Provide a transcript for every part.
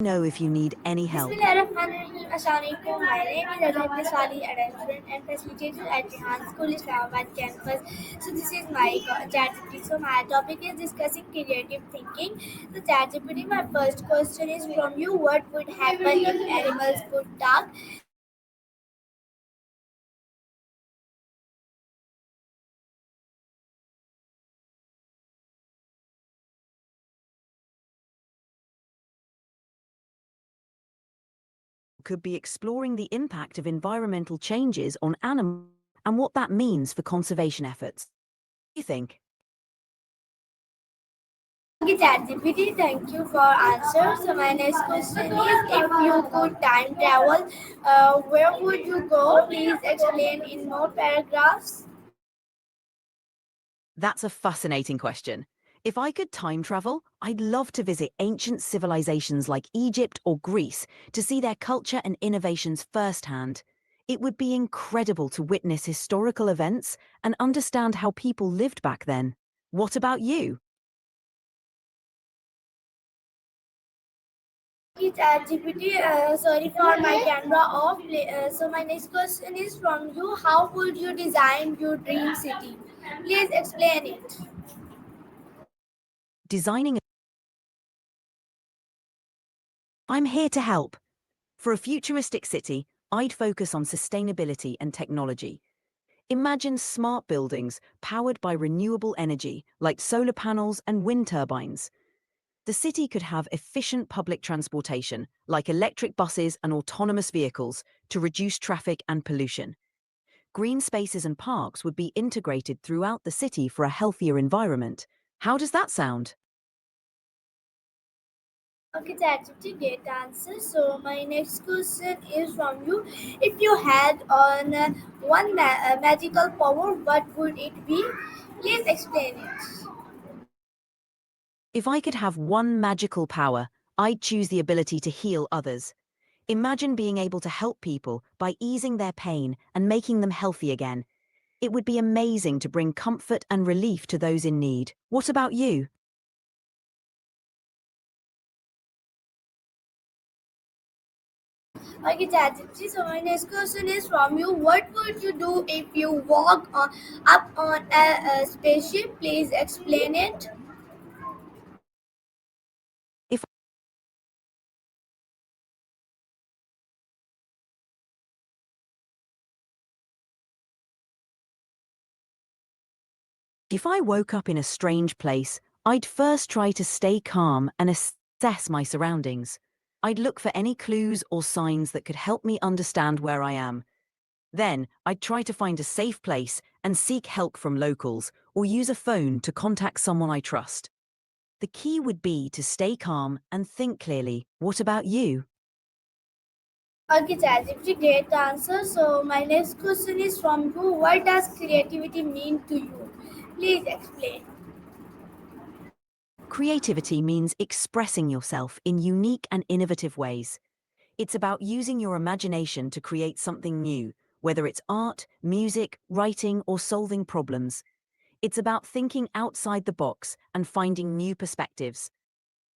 Know if you need any help. Bismillahirrahmanirrahim. Assalamualaikum. My name is Azhar Salih, a student and facilitator at Rehan School Islamabad campus. So this is my chat GPT. So my topic is discussing creative thinking. So chat GPT, my first question is from you. What would happen if animals could talk? Could be exploring the impact of environmental changes on animals and what that means for conservation efforts. What do you think? Okay, chat GPT, thank you for answer. So my next question is, if you could time travel, where would you go? Please explain in more paragraphs. That's a fascinating question. If I could time travel, I'd love to visit ancient civilizations like Egypt or Greece to see their culture and innovations firsthand. It would be incredible to witness historical events and understand how people lived back then. What about you? GPT, sorry for my camera off. So my next question is from you. How would you design your dream city? Please explain it. Designing. I'm here to help. For a futuristic city, I'd focus on sustainability and technology. Imagine smart buildings powered by renewable energy like solar panels and wind turbines. The city could have efficient public transportation like electric buses and autonomous vehicles to reduce traffic and pollution. Green spaces and parks would be integrated throughout the city for a healthier environment. How does that sound? Okay, that's a great answer. So my next question is from you. If you had on one magical power, what would it be? Please explain it. If I could have one magical power, I'd choose the ability to heal others. Imagine being able to help people by easing their pain and making them healthy again. It would be amazing to bring comfort and relief to those in need. What about you? Okay, Chatterjee. So my next question is from you. What would you do if you up on a spaceship? Please explain it. If if I woke up in a strange place, I'd first try to stay calm and assess my surroundings. I'd look for any clues or signs that could help me understand where I am. Then, I'd try to find a safe place and seek help from locals or use a phone to contact someone I trust. The key would be to stay calm and think clearly. What about you? Okay, Chatterjee. Great answer. So my next question is from you. What does creativity mean to you? Please explain. Creativity means expressing yourself in unique and innovative ways. It's about using your imagination to create something new, whether it's art, music, writing, or solving problems. It's about thinking outside the box and finding new perspectives.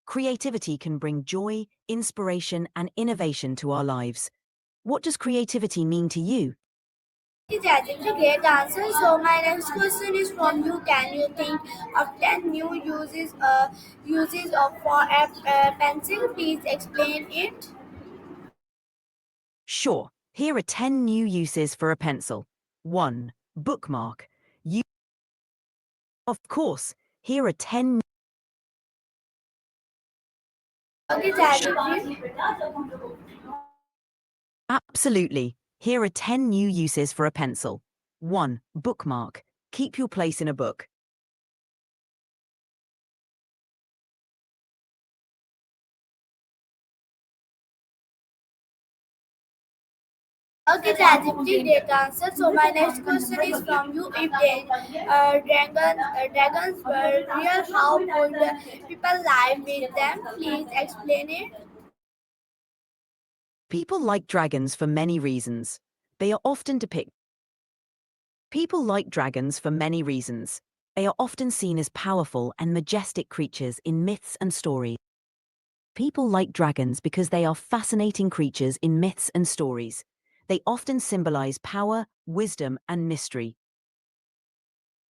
Creativity can bring joy, inspiration, and innovation to our lives. What does creativity mean to you? Okay, Chatterjee. Great answer. So my next question is from you. Can you think of 10 new uses of for a pencil? Please explain it. Sure, here are 10 new uses for a pencil. 1. Bookmark. You, of course, here are 10. Okay, Chatterjee. Absolutely. Here are 10 new uses for a pencil. 1. Bookmark. Keep your place in a book. Okay, ChatGPT, great answer. So my next question is from you. If dragons were real, how would people live with them? Please explain it. People like dragons for many reasons. They are often depict. People like dragons for many reasons. They are often seen as powerful and majestic creatures in myths and stories. People like dragons because they are fascinating creatures in myths and stories. They often symbolize power, wisdom, and mystery.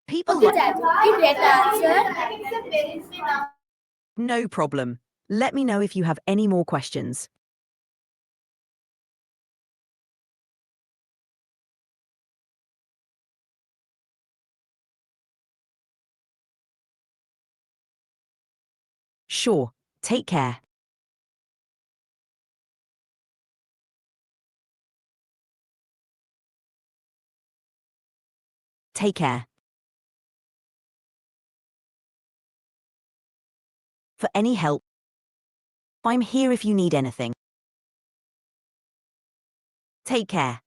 People Okay, like. ChatGPT, great answer. No problem. Let me know if you have any more questions. Sure. Take care. Take care. For any help, I'm here if you need anything. Take care.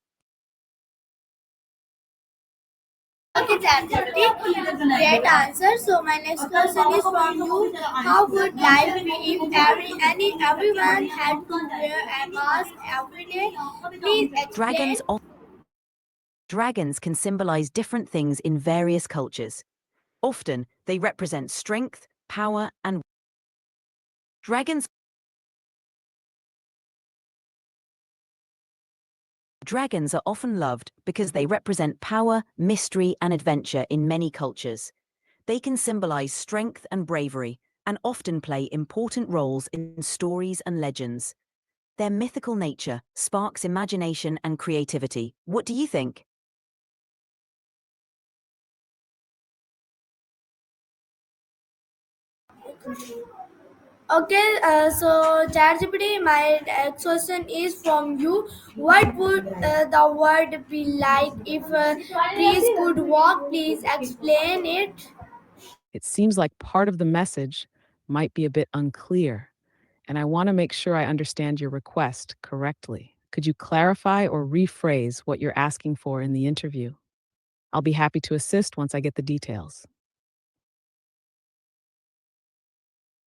Okay, ChatGPT, great answer. So my next question is from you. How would life be if everyone had to wear a mask every day? Please explain. Dragons Dragons can symbolize different things in various cultures. Often, they represent strength, power, and dragons. Dragons are often loved because they represent power, mystery, and adventure in many cultures. They can symbolize strength and bravery, and often play important roles in stories and legends. Their mythical nature sparks imagination and creativity. What do you think? Okay, so ChatGPT, my next question is from you. What would the world be like if trees could walk? Please explain it. It seems like part of the message might be a bit unclear, and I want to make sure I understand your request correctly. Could you clarify or rephrase what you're asking for in the interview? I'll be happy to assist once I get the details.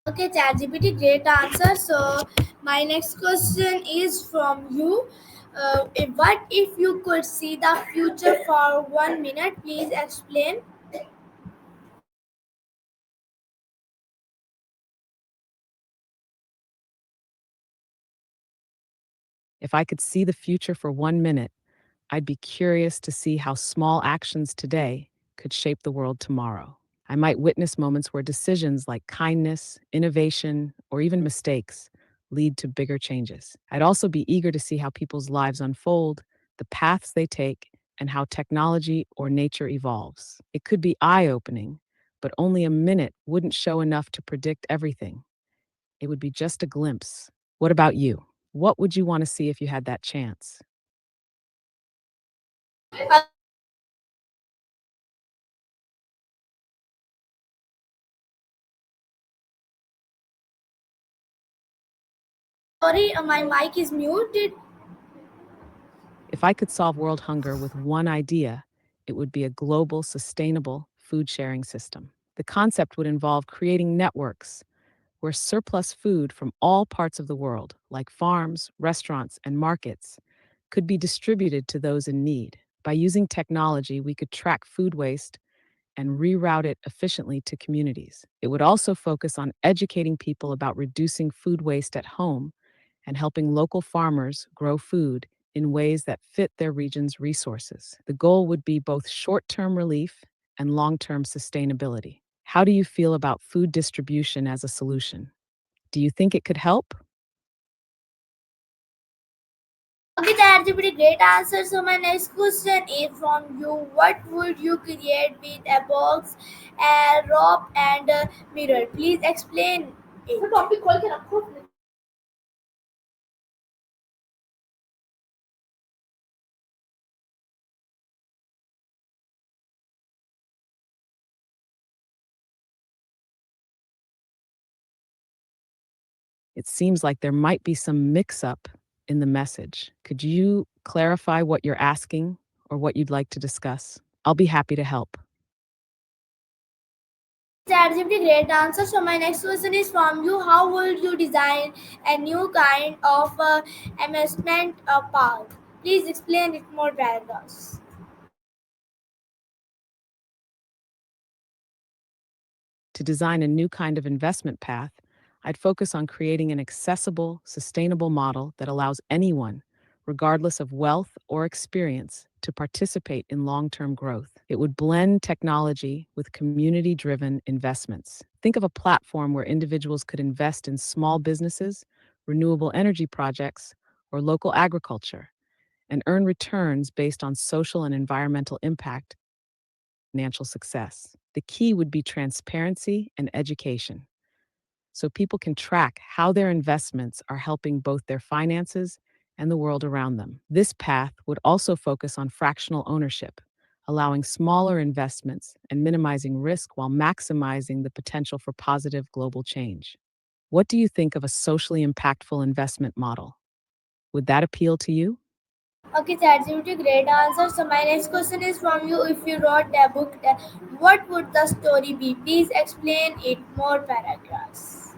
Okay, ChatGPT, great answer. So, my next question is from you. What if you could see the future for 1 minute? Please explain. If I could see the future for 1 minute, I'd be curious to see how small actions today could shape the world tomorrow. I might witness moments where decisions like kindness, innovation, or even mistakes lead to bigger changes. I'd also be eager to see how people's lives unfold, the paths they take, and how technology or nature evolves. It could be eye opening, but only a minute wouldn't show enough to predict everything. It would be just a glimpse. What about you? What would you want to see if you had that chance? Uh, Sorry, my mic is muted. If I could solve world hunger with one idea, it would be a global, sustainable food sharing system. The concept would involve creating networks where surplus food from all parts of the world, like farms, restaurants, and markets, could be distributed to those in need. By using technology, we could track food waste and reroute it efficiently to communities. It would also focus on educating people about reducing food waste at home and helping local farmers grow food in ways that fit their region's resources. The goal would be both short term relief and long term sustainability. How do you feel about food distribution as a solution? Do you think it could help? Okay, ChatGPT, great answer. So, my next question is from you. What would you create with a box, a rope, and a mirror? Please explain it. It seems like there might be some mix up in the message. Could you clarify what you're asking or what you'd like to discuss? I'll be happy to help. ChatGPT, great answer. So my next question is from you. How would you design a new kind of amusement park? Please explain it more paragraphs. To design a new kind of investment path, I'd focus on creating an accessible, sustainable model that allows anyone, regardless of wealth or experience, to participate in long term growth. It would blend technology with community driven investments. Think of a platform where individuals could invest in small businesses, renewable energy projects, or local agriculture and earn returns based on social and environmental impact, financial success. The key would be transparency and education so people can track how their investments are helping both their finances and the world around them. This path would also focus on fractional ownership, allowing smaller investments and minimizing risk while maximizing the potential for positive global change. What do you think of a socially impactful investment model? Would that appeal to you? Okay, ChatGPT, great answer. So my next question is from you. If you wrote a book, what would the story be? Please explain it more paragraphs.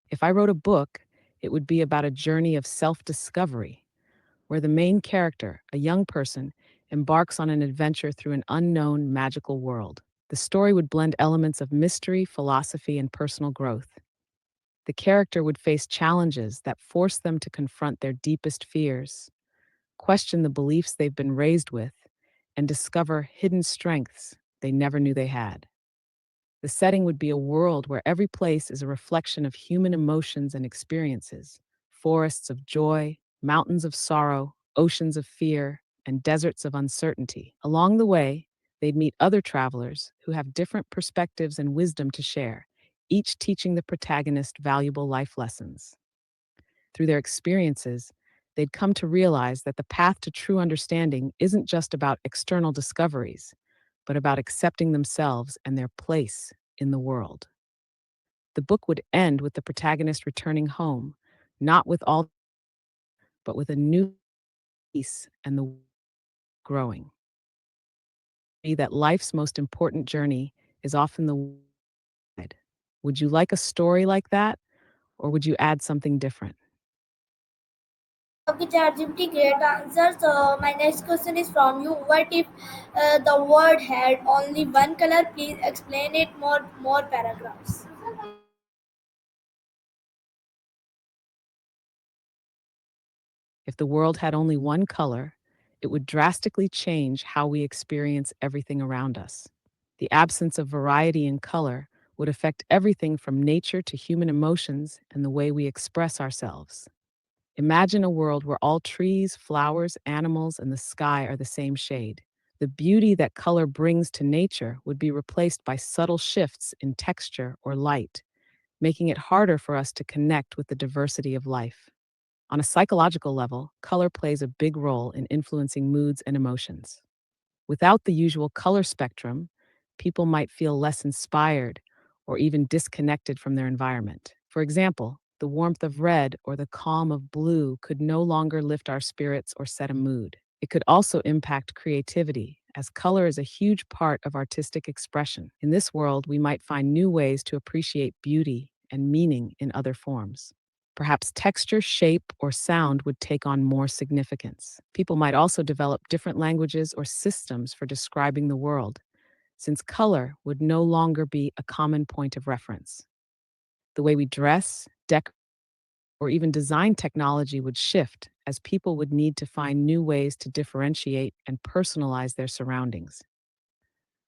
If I wrote a book, it would be about a journey of self discovery where the main character, a young person, embarks on an adventure through an unknown magical world. The story would blend elements of mystery, philosophy, and personal growth. The character would face challenges that force them to confront their deepest fears, question the beliefs they've been raised with, and discover hidden strengths they never knew they had. The setting would be a world where every place is a reflection of human emotions and experiences: forests of joy, mountains of sorrow, oceans of fear, and deserts of uncertainty. Along the way, they'd meet other travelers who have different perspectives and wisdom to share, each teaching the protagonist valuable life lessons. Through their experiences, they'd come to realize that the path to true understanding isn't just about external discoveries, but about accepting themselves and their place in the world. The book would end with the protagonist returning home, not with all, but with a new peace and the growing. Be that life's most important journey is often the ride. Would you like a story like that, or would you add something different? Okay, ChatGPT, great answer. So my next question is from you. What if the world had only one color? Please explain it more paragraphs. If the world had only one color, it would drastically change how we experience everything around us. The absence of variety in color would affect everything from nature to human emotions and the way we express ourselves. Imagine a world where all trees, flowers, animals, and the sky are the same shade. The beauty that color brings to nature would be replaced by subtle shifts in texture or light, making it harder for us to connect with the diversity of life. On a psychological level, color plays a big role in influencing moods and emotions. Without the usual color spectrum, people might feel less inspired or even disconnected from their environment. For example, the warmth of red or the calm of blue could no longer lift our spirits or set a mood. It could also impact creativity, as color is a huge part of artistic expression. In this world, we might find new ways to appreciate beauty and meaning in other forms. Perhaps texture, shape, or sound would take on more significance. People might also develop different languages or systems for describing the world, since color would no longer be a common point of reference. The way we dress, decorate, or even design technology would shift as people would need to find new ways to differentiate and personalize their surroundings.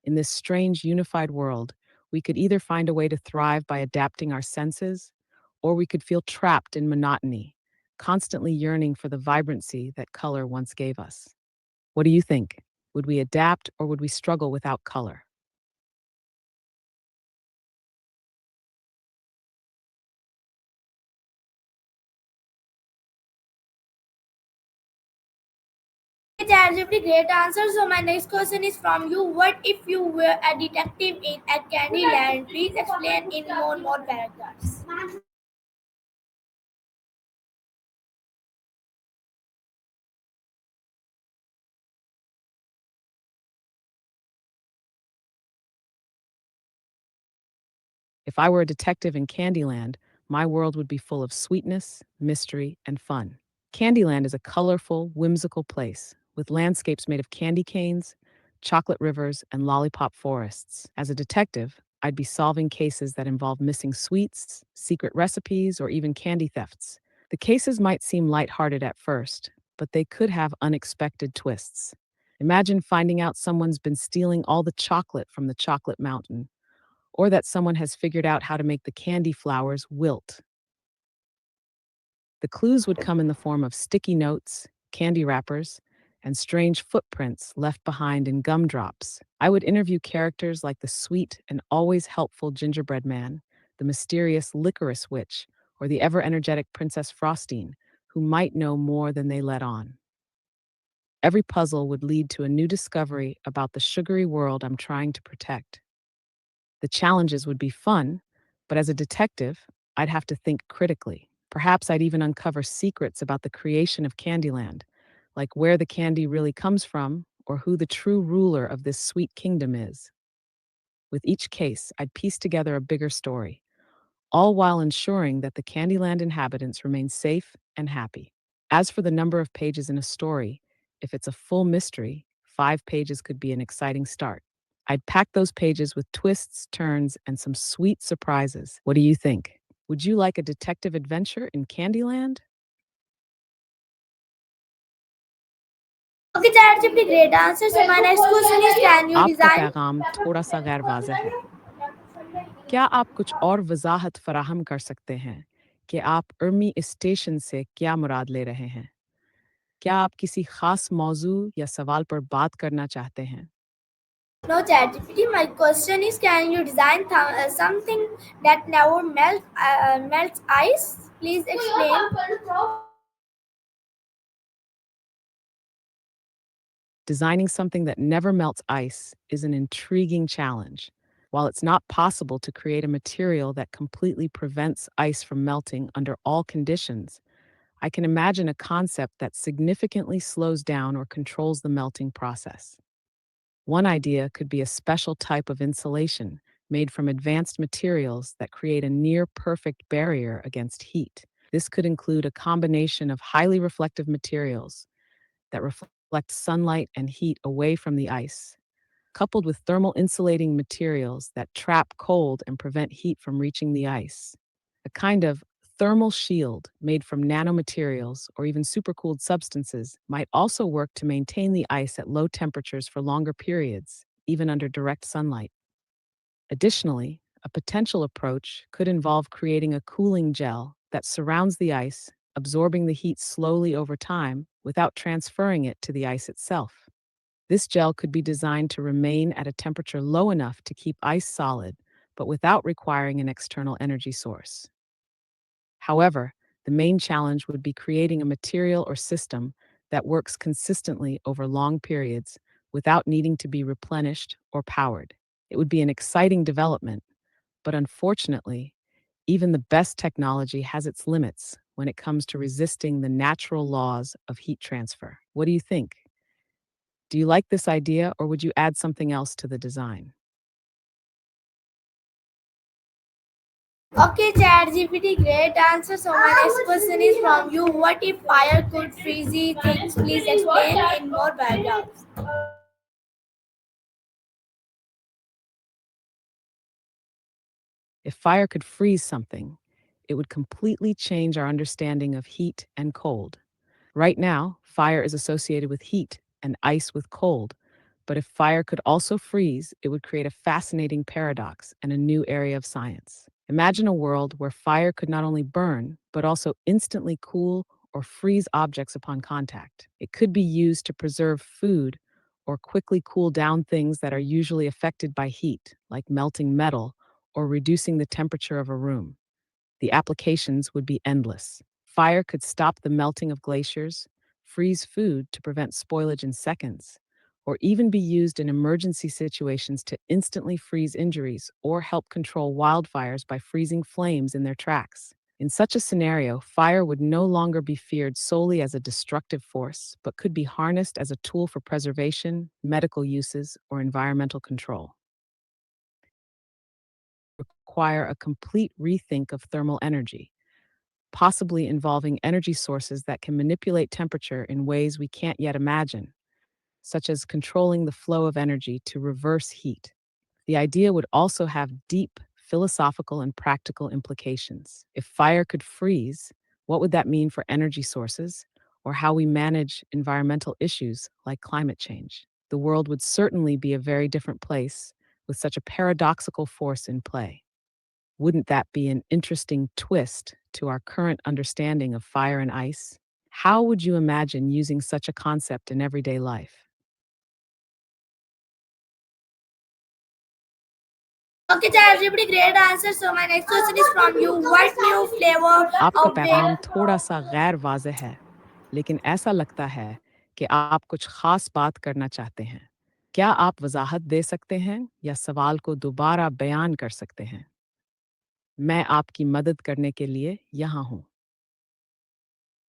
In this strange unified world, we could either find a way to thrive by adapting our senses, or we could feel trapped in monotony, constantly yearning for the vibrancy that color once gave us. What do you think? Would we adapt or would we struggle without color? Okay, ChatGPT, great answer. So my next question is from you. What if you were a detective in a candy land? Please explain in more paragraphs. If I were a detective in Candyland, my world would be full of sweetness, mystery, and fun. Candyland is a colorful, whimsical place with landscapes made of candy canes, chocolate rivers, and lollipop forests. As a detective, I'd be solving cases that involve missing sweets, secret recipes, or even candy thefts. The cases might seem lighthearted at first, but they could have unexpected twists. Imagine finding out someone's been stealing all the chocolate from the chocolate mountain, or that someone has figured out how to make the candy flowers wilt. The clues would come in the form of sticky notes, candy wrappers, and strange footprints left behind in gumdrops. I would interview characters like the sweet and always helpful gingerbread man, the mysterious licorice witch, or the ever energetic Princess Frostine, who might know more than they let on. Every puzzle would lead to a new discovery about the sugary world I'm trying to protect. The challenges would be fun, but as a detective, I'd have to think critically. Perhaps I'd even uncover secrets about the creation of Candyland, like where the candy really comes from or who the true ruler of this sweet kingdom is. With each case, I'd piece together a bigger story, all while ensuring that the Candyland inhabitants remain safe and happy. As for the number of pages in a story, if it's a full mystery, 5 pages could be an exciting start. I'd pack those pages with twists, turns, and some sweet surprises. What do you think? Would you like a detective adventure in Candyland? Okay, ChatGPT, great answer. So my next question is, can you आपका design? पैगाम थोड़ा सा गैर वाज़ेह है। क्या आप कुछ और वज़ाहत फ़राहम कर सकते हैं कि आप अर्मी स्टेशन से क्या मुराद ले रहे हैं? क्या आप किसी ख़ास मौज़ू या सवाल पर बात करना चाहते हैं? No, ChatGPT. My question is, can you design something that never melts ice? Please explain. Designing something that never melts ice is an intriguing challenge. While it's not possible to create a material that completely prevents ice from melting under all conditions, I can imagine a concept that significantly slows down or controls the melting process. One idea could be a special type of insulation made from advanced materials that create a near perfect barrier against heat. This could include a combination of highly reflective materials that reflect sunlight and heat away from the ice, coupled with thermal insulating materials that trap cold and prevent heat from reaching the ice. A kind of thermal shield made from nanomaterials or even supercooled substances might also work to maintain the ice at low temperatures for longer periods, even under direct sunlight. Additionally, a potential approach could involve creating a cooling gel that surrounds the ice, absorbing the heat slowly over time without transferring it to the ice itself. This gel could be designed to remain at a temperature low enough to keep ice solid, but without requiring an external energy source. However, the main challenge would be creating a material or system that works consistently over long periods without needing to be replenished or powered. It would be an exciting development, but unfortunately, even the best technology has its limits when it comes to resisting the natural laws of heat transfer. What do you think? Do you like this idea, or would you add something else to the design? Okay, ChatGPT, great answer. So my next question is from you. What if fire could freeze things? Please explain in more paragraphs. If fire could freeze something, it would completely change our understanding of heat and cold. Right now, fire is associated with heat and ice with cold. But if fire could also freeze, it would create a fascinating paradox and a new area of science. Imagine a world where fire could not only burn, but also instantly cool or freeze objects upon contact. It could be used to preserve food or quickly cool down things that are usually affected by heat, like melting metal or reducing the temperature of a room. The applications would be endless. Fire could stop the melting of glaciers, freeze food to prevent spoilage in seconds, or even be used in emergency situations to instantly freeze injuries or help control wildfires by freezing flames in their tracks. In such a scenario, fire would no longer be feared solely as a destructive force, but could be harnessed as a tool for preservation, medical uses, or environmental control. Require a complete rethink of thermal energy, possibly involving energy sources that can manipulate temperature in ways we can't yet imagine. such as controlling the flow of energy to reverse heat. The idea would also have deep philosophical and practical implications. If fire could freeze, what would that mean for energy sources or how we manage environmental issues like climate change? The world would certainly be a very different place with such a paradoxical force in play. Wouldn't that be an interesting twist to our current understanding of fire and ice? How would you imagine using such a concept in everyday life? Okay, everybody, great answer. So my next question is from you. What new flavor आपका of पैगाम थोड़ा-सा गैर वाज़ेह है, लेकिन ऐसा लगता है कि आप कुछ ख़ास बात करना चाहते हैं। क्या आप वज़ाहत दे सकते हैं या सवाल को दोबारा बयान कर सकते हैं? मैं आपकी मदद करने के लिए यहाँ हूँ।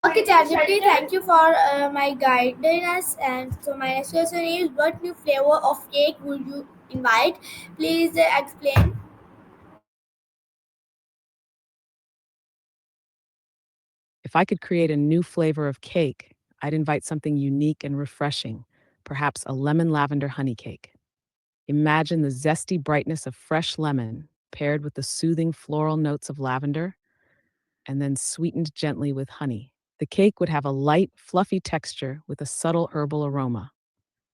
Okay, ChatGPT, thank you for my guidance. And so my next question is, what new flavor of cake would you invite? Please explain. If I could create a new flavor of cake, I'd invite something unique and refreshing, perhaps a lemon lavender honey cake. Imagine the zesty brightness of fresh lemon paired with the soothing floral notes of lavender and then sweetened gently with honey. The cake would have a light, fluffy texture with a subtle herbal aroma.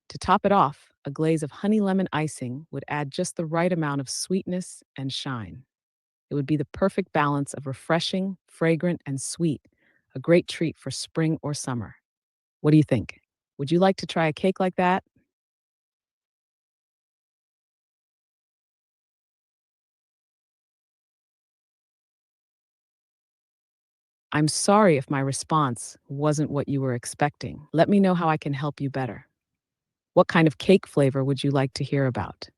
To top it off, a glaze of honey lemon icing would add just the right amount of sweetness and shine. It would be the perfect balance of refreshing, fragrant, and sweet, a great treat for spring or summer. What do you think? Would you like to try a cake like that? I'm sorry if my response wasn't what you were expecting. Let me know how I can help you better. What kind of cake flavor would you like to hear about?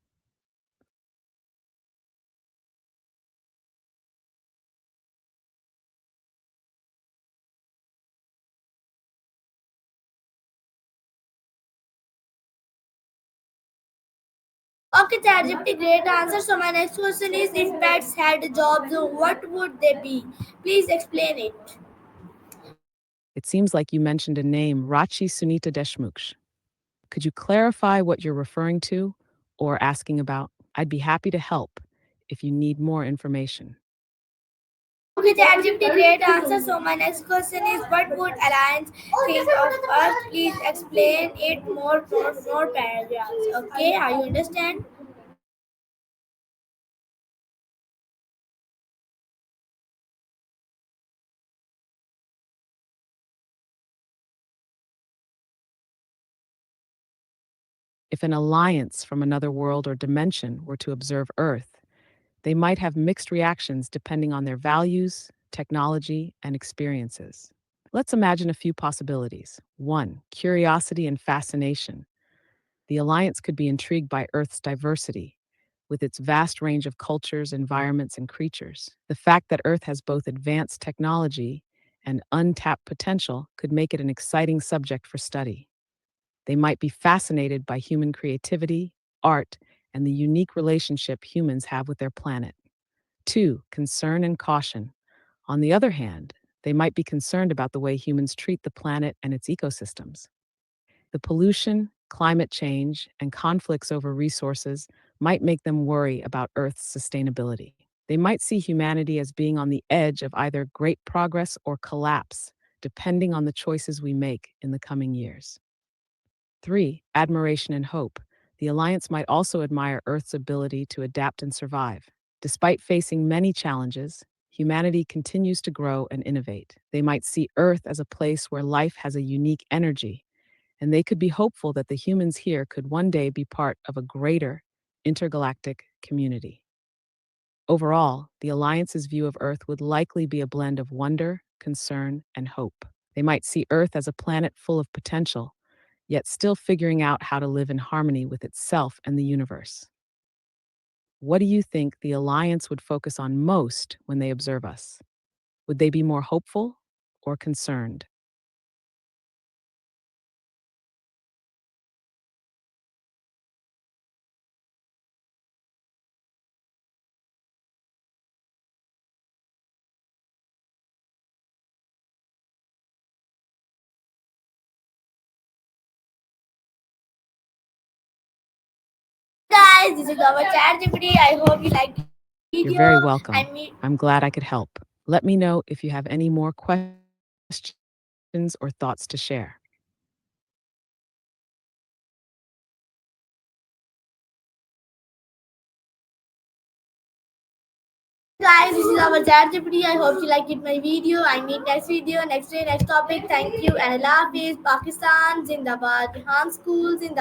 Okay, ChatGPT, great answer. So my next question is, if pets had jobs, what would they be? Please explain it. It seems like you mentioned a name, Rachi Sunita Deshmukh. Could you clarify what you're referring to or asking about? I'd be happy to help if you need more information. Okay, ChatGPT, great answer. So my next question is, what would Alliance think of us? Please explain it more paragraphs. Okay, are you understand? If an alliance from another world or dimension were to observe Earth, they might have mixed reactions depending on their values, technology, and experiences. Let's imagine a few possibilities. 1. Curiosity and fascination. The alliance could be intrigued by Earth's diversity, with its vast range of cultures, environments, and creatures. The fact that Earth has both advanced technology and untapped potential could make it an exciting subject for study. They might be fascinated by human creativity, art, and the unique relationship humans have with their planet. 2. Concern and caution. On the other hand, they might be concerned about the way humans treat the planet and its ecosystems. The pollution, climate change, and conflicts over resources might make them worry about Earth's sustainability. They might see humanity as being on the edge of either great progress or collapse, depending on the choices we make in the coming years. 3. Admiration and hope. The Alliance might also admire Earth's ability to adapt and survive. Despite facing many challenges, humanity continues to grow and innovate. They might see Earth as a place where life has a unique energy, and they could be hopeful that the humans here could one day be part of a greater intergalactic community. Overall, the Alliance's view of Earth would likely be a blend of wonder, concern, and hope. They might see Earth as a planet full of potential, yet still figuring out how to live in harmony with itself and the universe. What do you think the Alliance would focus on most when they observe us? Would they be more hopeful or concerned? this is our chat GPT. I hope you liked this video. You're very I welcome. mean, I'm glad I could help. Let me know if you have any more questions or thoughts to share. guys, this is our chat GPT. I hope you liked it my video. I meet next video, next day, next topic. Thank you and I love this. Pakistan Zindabad. Bihan School Zindabad.